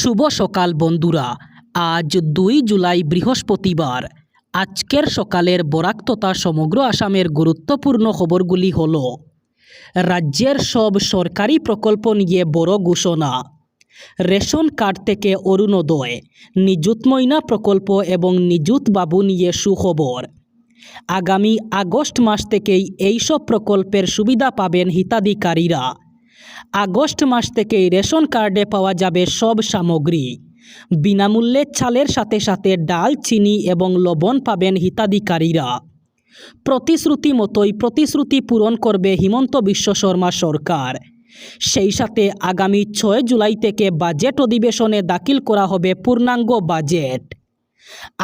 শুভ সকাল বন্ধুরা। আজ 2 জুলাই বৃহস্পতিবার। আজকের সকালের বরাক তথা সমগ্র আসামের গুরুত্বপূর্ণ খবরগুলি হল: রাজ্যের সব সরকারি প্রকল্প নিয়ে বড় ঘোষণা, রেশন কার্ড থেকে অরুণোদয়, নিযুত ময়না প্রকল্প এবং নিযুত বাবু নিয়ে সুখবর। আগামী আগস্ট মাস থেকেই এইসব প্রকল্পের সুবিধা পাবেন হিতাধিকারীরা। আগস্ট মাস থেকেই রেশন কার্ডে পাওয়া যাবে সব সামগ্রী। বিনামূল্যে চালের সাথে সাথে ডাল, চিনি এবং লবণ পাবেন হিতাধিকারীরা। প্রতিশ্রুতি মতোই প্রতিশ্রুতি পূরণ করবে হিমন্ত বিশ্ব শর্মা সরকার। সেই সাথে আগামী 6 জুলাই থেকে বাজেট অধিবেশনে দাখিল করা হবে পূর্ণাঙ্গ বাজেট।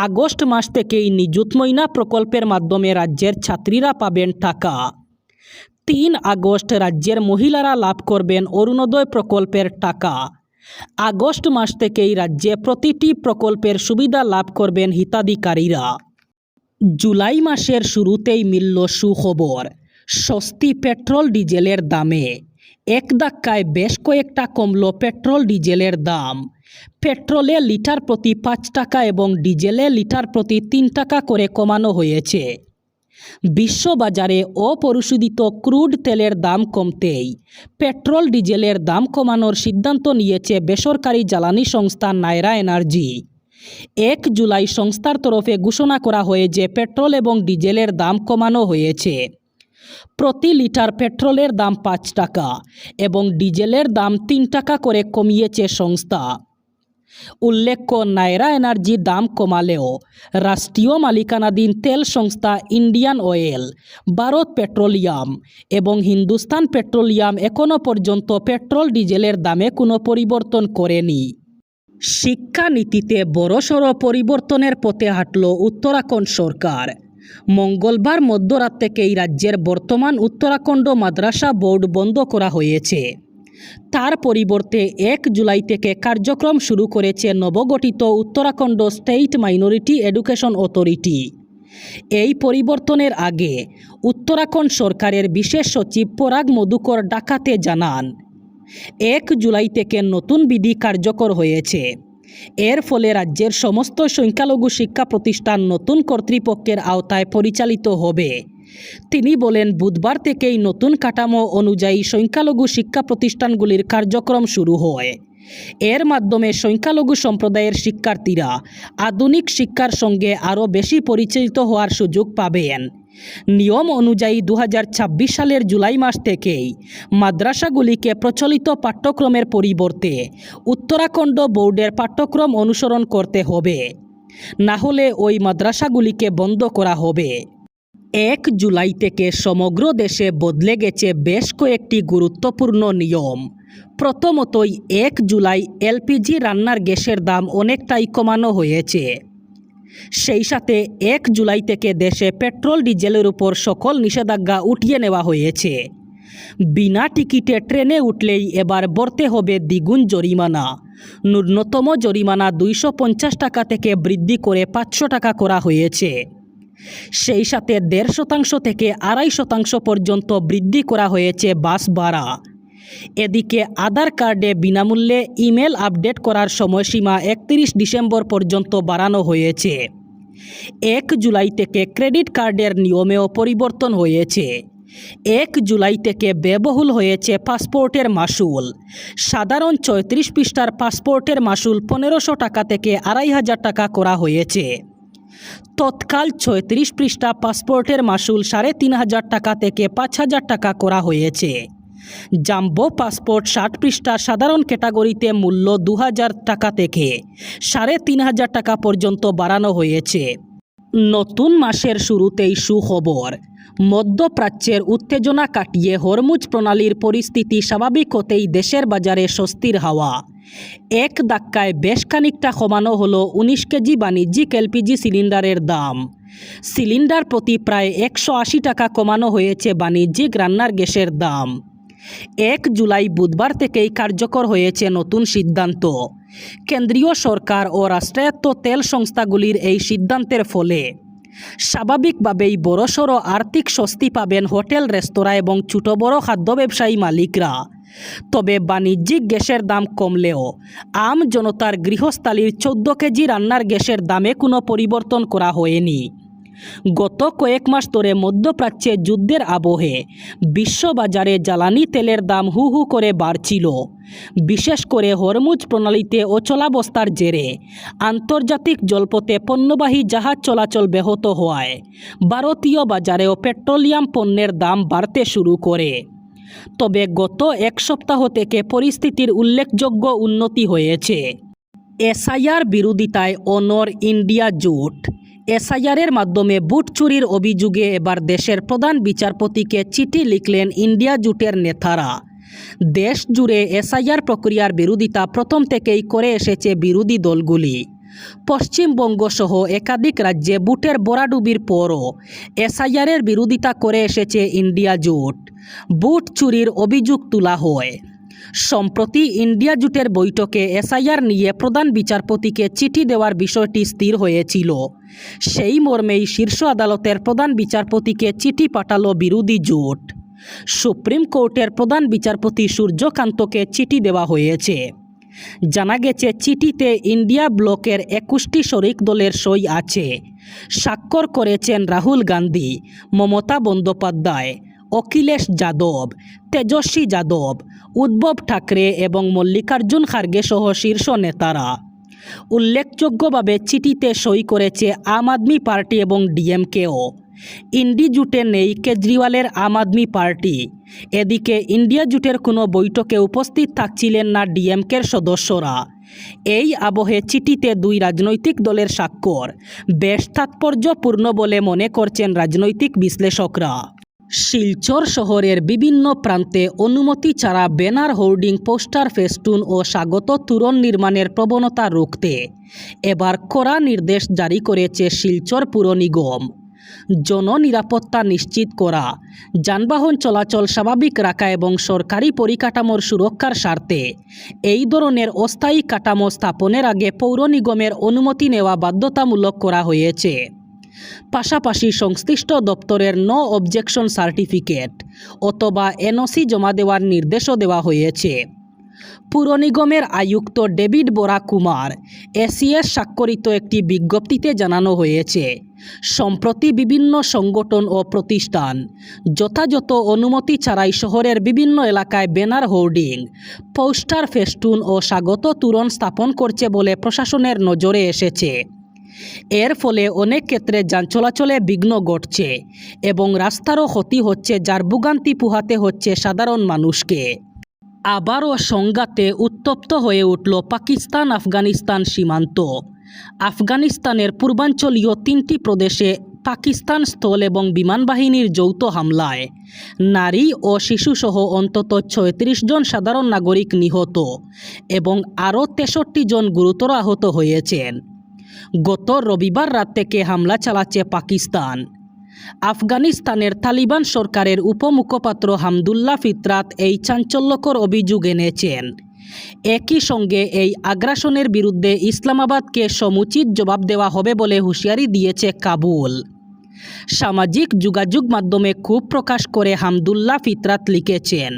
আগস্ট মাস থেকেই নিযুত ময়না প্রকল্পের মাধ্যমে রাজ্যের ছাত্রীরা পাবেন টাকা। 3 আগস্ট রাজ্যের মহিলারা লাভ করবেন অরুণোদয় প্রকল্পের টাকা। আগস্ট মাস থেকেই রাজ্যে প্রতিটি প্রকল্পের সুবিধা লাভ করবেন হিতাধিকারীরা। জুলাই মাসের শুরুতেই মিলল সুখবর, সস্তি পেট্রোল ডিজেলের দামে। এক ধাক্কায় বেশ কয়েকটা কমল পেট্রোল ডিজেলের দাম। পেট্রোলে লিটার প্রতি 5 টাকা এবং ডিজেলে লিটার প্রতি 3 টাকা করে কমানো হয়েছে। বিশ্ববাজারে অপরিশোধিত ক্রুড তেলের দাম কমতেই পেট্রোল ডিজেলের দাম কমানোর সিদ্ধান্ত নিয়েছে বেসরকারি জ্বালানি সংস্থা নায়রা এনার্জি। 1 জুলাই সংস্থার তরফে ঘোষণা করা হয়েছে যে পেট্রোল এবং ডিজেলের দাম কমানো হয়েছে। প্রতি লিটার পেট্রোলের দাম 5 টাকা এবং ডিজেলের দাম 3 টাকা করে কমিয়েছে সংস্থা। উল্লেখ্য, নায়রা এনার্জি দাম কমালেও রাষ্ট্রীয় মালিকানাধীন তেল সংস্থা ইন্ডিয়ান অয়েল, ভারত পেট্রোলিয়াম এবং হিন্দুস্তান পেট্রোলিয়াম এখনও পর্যন্ত পেট্রোল ডিজেলের দামে কোনো পরিবর্তন করেনি। শিক্ষানীতিতে বড়সড় পরিবর্তনের পথে হাঁটল উত্তরাখণ্ড সরকার। মঙ্গলবার মধ্যরাত থেকেই রাজ্যের বর্তমান উত্তরাখণ্ড মাদ্রাসা বোর্ড বন্ধ করা হয়েছে। তার পরিবর্তে 1 জুলাই থেকে কার্যক্রম শুরু করেছে নবগঠিত Uttarakhand state minority education authority. এই পরিবর্তনের আগে উত্তরাখণ্ড সরকারের বিশেষ সচিব পরাগ মধুকর ঢাকাতে জানান, 1 জুলাই থেকে নতুন বিধি কার্যকর হয়েছে। এর ফলে রাজ্যের সমস্ত সংখ্যালঘু শিক্ষা প্রতিষ্ঠান নতুন কর্তৃপক্ষের আওতায় পরিচালিত হবে। তিনি বলেন, বুধবার থেকেই নতুন কাঠামো অনুযায়ী সংখ্যালঘু শিক্ষা প্রতিষ্ঠানগুলির কার্যক্রম শুরু হয়। এর মাধ্যমে সংখ্যালঘু সম্প্রদায়ের শিক্ষার্থীরা আধুনিক শিক্ষার সঙ্গে আরও বেশি পরিচিত হওয়ার সুযোগ পাবেন। নিয়ম অনুযায়ী 2026 সালের জুলাই মাস থেকেই মাদ্রাসাগুলিকে প্রচলিত পাঠ্যক্রমের পরিবর্তে উত্তরাখণ্ড বোর্ডের পাঠ্যক্রম অনুসরণ করতে হবে, না হলে ওই মাদ্রাসাগুলিকে বন্ধ করা হবে। 1 জুলাই থেকে সমগ্র দেশে বদলে গেছে বেশ কয়েকটি গুরুত্বপূর্ণ নিয়ম। প্রথমতই 1 জুলাই এলপিজি রান্নার গ্যাসের দাম অনেকটাই কমানো হয়েছে। সেই সাথে 1 জুলাই থেকে দেশে পেট্রোল ডিজেলের উপর সকল নিষেধাজ্ঞা উঠিয়ে নেওয়া হয়েছে। বিনা টিকিটে ট্রেনে উঠলেই এবার ভরতে হবে দ্বিগুণ জরিমানা। ন্যূনতম জরিমানা 250 টাকা থেকে বৃদ্ধি করে 500 টাকা করা হয়েছে। সেই সাথে 1.5% থেকে 2.5% পর্যন্ত বৃদ্ধি করা হয়েছে বাস ভাড়া। এদিকে আধার কার্ডে বিনামূল্যে ইমেল আপডেট করার সময়সীমা 31 ডিসেম্বর পর্যন্ত বাড়ানো হয়েছে। 1 জুলাই থেকে ক্রেডিট কার্ডের নিয়মেও পরিবর্তন হয়েছে। 1 জুলাই থেকে ব্যয়বহুল হয়েছে পাসপোর্টের মাসুল। সাধারণ 34 পৃষ্ঠার পাসপোর্টের মাসুল 1500 টাকা থেকে 2500 টাকা করা হয়েছে। তৎকাল 36 পৃষ্ঠা পাসপোর্টের মাসুল 3500 টাকা থেকে 5000 টাকা করা হয়েছে। জাম্বো পাসপোর্ট 60 পৃষ্ঠা সাধারণ ক্যাটাগরিতে মূল্য 2000 টাকা থেকে 3500 টাকা পর্যন্ত বাড়ানো হয়েছে। নতুন মাসের শুরুতেই সুখবর, মধ্যপ্রাচ্যের উত্তেজনা কাটিয়ে হরমুজ প্রণালীর পরিস্থিতি স্বাভাবিক হতেই দেশের বাজারে স্বস্তির হাওয়া। এক ধাক্কায় বেশ খানিকটা কমানো হলো 19 কেজি বাণিজ্যিক এলপিজি সিলিন্ডারের দাম। সিলিন্ডার প্রতি প্রায় 180 টাকা কমানো হয়েছে বাণিজ্যিক রান্নার গ্যাসের দাম। 1 জুলাই বুধবার থেকেই কার্যকর হয়েছে নতুন সিদ্ধান্ত। কেন্দ্রীয় সরকার ও রাষ্ট্রায়ত্ত তেল সংস্থাগুলির এই সিদ্ধান্তের ফলে স্বাভাবিকভাবেই বড়সড় আর্থিক স্বস্তি পাবেন হোটেল, রেস্তোরাঁ এবং ছোট বড় খাদ্য ব্যবসায়ী মালিকরা। তবে বাণিজ্যিক গ্যাসের দাম কমলেও আম জনতার গৃহস্থালির 14 কেজি রান্নার গ্যাসের দামে কোনো পরিবর্তন করা হয়নি। গত কয়েক মাস ধরে মধ্যপ্রাচ্যে যুদ্ধের আবহে বিশ্ববাজারে জ্বালানি তেলের দাম হু হু করে বাড়ছিল। বিশেষ করে হরমুজ প্রণালীতে অচলাবস্থার জেরে আন্তর্জাতিক জলপথে পণ্যবাহী জাহাজ চলাচল ব্যাহত হওয়ায় ভারতীয় বাজারেও পেট্রোলিয়াম পণ্যের দাম বাড়তে শুরু করে। তবে গত এক সপ্তাহ থেকে পরিস্থিতির উল্লেখযোগ্য উন্নতি হয়েছে। এসআইআর বিরোধিতায় অনড় ইন্ডিয়া জোট। এসআইআরের মাধ্যমে ভোট চুরির অভিযোগে এবার দেশের প্রধান বিচারপতিকে চিঠি লিখলেন ইন্ডিয়া জোটের নেতারা। দেশ জুড়ে এসআইআর প্রক্রিয়ার বিরোধিতা প্রথম থেকেই করে এসেছে বিরোধী দলগুলি। পশ্চিমবঙ্গ সহ একাধিক রাজ্যে ভোটের ভরাডুবির পরও এসআইআরের বিরোধিতা করে এসেছে ইন্ডিয়া জোট। ভোট চুরির অভিযোগ তোলা হয়। সম্প্রতি ইন্ডিয়া জোটের বৈঠকে এসআইআর নিয়ে প্রধান বিচারপতিকে চিঠি দেওয়ার বিষয়টি স্থির হয়েছিল। সেই মর্মেই শীর্ষ আদালতের প্রধান বিচারপতিকে চিঠি পাঠালো বিরোধী জোট। সুপ্রিম কোর্টের প্রধান বিচারপতি সূর্যকান্তকে চিঠি দেওয়া হয়েছে। জানা গেছে চিঠিতে ইন্ডিয়া ব্লকের 21টি শরিক দলের সই আছে। স্বাক্ষর করেছেন রাহুল গান্ধী, মমতা বন্দ্যোপাধ্যায়, অখিলেশ যাদব, তেজস্বী যাদব, উদ্ধব ঠাকরে এবং মল্লিকার্জুন খার্গে সহ শীর্ষ নেতারা। উল্লেখযোগ্যভাবে চিঠিতে সই করেছে আম আদমি পার্টি এবং ডিএমকেও। ইন্ডি জোটে নেই কেজরিওয়ালের আম আদমি পার্টি। এদিকে ইন্ডিয়া জোটের কোনো বৈঠকে উপস্থিত থাকছিলেন না ডিএমকের সদস্যরা। এই আবহে চিঠিতে দুই রাজনৈতিক দলের স্বাক্ষর বেশ তাৎপর্যপূর্ণ বলে মনে করছেন রাজনৈতিক বিশ্লেষকরা। শিলচর শহরের বিভিন্ন প্রান্তে অনুমতি ছাড়া ব্যানার, হোর্ডিং, পোস্টার, ফেস্টুন ও স্বাগত তোরণ নির্মাণের প্রবণতা রুখতে এবার কড়া নির্দেশ জারি করেছে শিলচর পুর নিগম। জননিরাপত্তা নিশ্চিত করা, যানবাহন চলাচল স্বাভাবিক রাখা এবং সরকারি পরিকাঠামোর সুরক্ষার স্বার্থে এই ধরনের অস্থায়ী কাঠামো স্থাপনের আগে পৌর নিগমের অনুমতি নেওয়া বাধ্যতামূলক করা হয়েছে। পাশাপাশি সংশ্লিষ্ট দপ্তরের নো অবজেকশন সার্টিফিকেট অথবা এনওসি জমা দেওয়ার নির্দেশও দেওয়া হয়েছে। পুর নিগমের আয়ুক্ত ডেভিড বরা কুমার এসিএস স্বাক্ষরিত একটি বিজ্ঞপ্তিতে জানানো হয়েছে, সম্প্রতি বিভিন্ন সংগঠন ও প্রতিষ্ঠান যথাযথ অনুমতি ছাড়াই শহরের বিভিন্ন এলাকায় ব্যানার, হোর্ডিং, পোস্টার, ফেস্টুন ও স্বাগত তোরণ স্থাপন করছে বলে প্রশাসনের নজরে এসেছে। এর ফলে অনেক ক্ষেত্রে যান চলাচলে বিঘ্ন ঘটছে এবং রাস্তারও ক্ষতি হচ্ছে, যার ভোগান্তি পোহাতে হচ্ছে সাধারণ মানুষকে। আবারও সংঘাতে উত্তপ্ত হয়ে উঠল পাকিস্তান আফগানিস্তান সীমান্ত। আফগানিস্তানের পূর্বাঞ্চলীয় 3টি প্রদেশে পাকিস্তান স্থল এবং বিমান বাহিনীর যৌথ হামলায় নারী ও শিশুসহ অন্তত 36 জন সাধারণ নাগরিক নিহত এবং আরও 63 জন গুরুতর আহত হয়েছেন। গত রবিবার রাত থেকে হামলা চালাচ্ছে পাকিস্তান। আফগানিস্তানের তালিবান সরকারের উপমুখপাত্র হামদুল্লাহ ফিতরাত এই চাঞ্চল্যকর অভিযোগ এনেছেন। একই সঙ্গে এই আগ্রাসনের বিরুদ্ধে ইসলামাবাদকে সমুচিত জবাব দেওয়া হবে বলে হুঁশিয়ারি দিয়েছে কাবুল। সামাজিক যোগাযোগ মাধ্যমে ক্ষোভ প্রকাশ করে হামদুল্লাহ ফিতরাত লিখেছেন,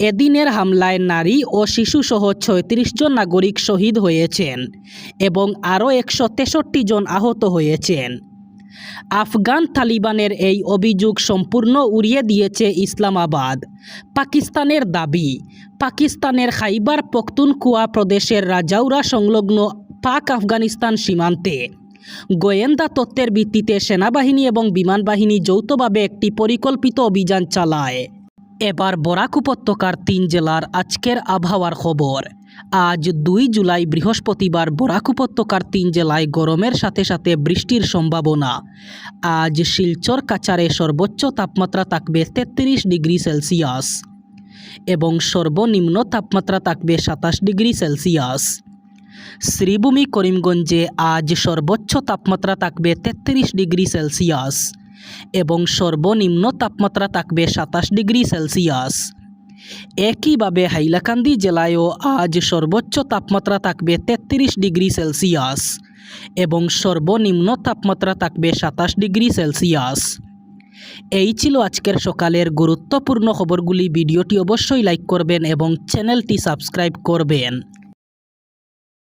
এদিনের হামলায় নারী ও শিশুসহ 36 জন নাগরিক শহীদ হয়েছেন এবং আরও 163 জন আহত হয়েছেন। আফগান তালিবানের এই অভিযোগ সম্পূর্ণ উড়িয়ে দিয়েছে ইসলামাবাদ। পাকিস্তানের দাবি, পাকিস্তানের খাইবার পখতুনখোয়া প্রদেশের রাজাউরা সংলগ্ন পাক আফগানিস্তান সীমান্তে গোয়েন্দা তথ্যের ভিত্তিতে সেনাবাহিনী এবং বিমান বাহিনী যৌথভাবে একটি পরিকল্পিত অভিযান চালায়। এবার বরাক উপত্যকার 3 জেলার আজকের আবহাওয়ার খবর। আজ 2 জুলাই বৃহস্পতিবার বরাক উপত্যকার 3 জেলায় গরমের সাথে সাথে বৃষ্টির সম্ভাবনা। আজ শিলচর কাছাড়ে সর্বোচ্চ তাপমাত্রা থাকবে 33 ডিগ্রি সেলসিয়াস এবং সর্বনিম্ন তাপমাত্রা থাকবে 27 ডিগ্রি সেলসিয়াস। শ্রীভূমি করিমগঞ্জে আজ সর্বোচ্চ তাপমাত্রা থাকবে 33 ডিগ্রি সেলসিয়াস এবং সর্বনিম্ন তাপমাত্রা থাকবে 27 ডিগ্রি সেলসিয়াস। একইভাবে হাইলাকান্দি জেলায়ও আজ সর্বোচ্চ তাপমাত্রা থাকবে 33 ডিগ্রি সেলসিয়াস এবং সর্বনিম্ন তাপমাত্রা থাকবে 27 ডিগ্রি সেলসিয়াস। এই ছিল আজকের সকালের গুরুত্বপূর্ণ খবরগুলি। ভিডিওটি অবশ্যই লাইক করবেন এবং চ্যানেলটি সাবস্ক্রাইব করবেন।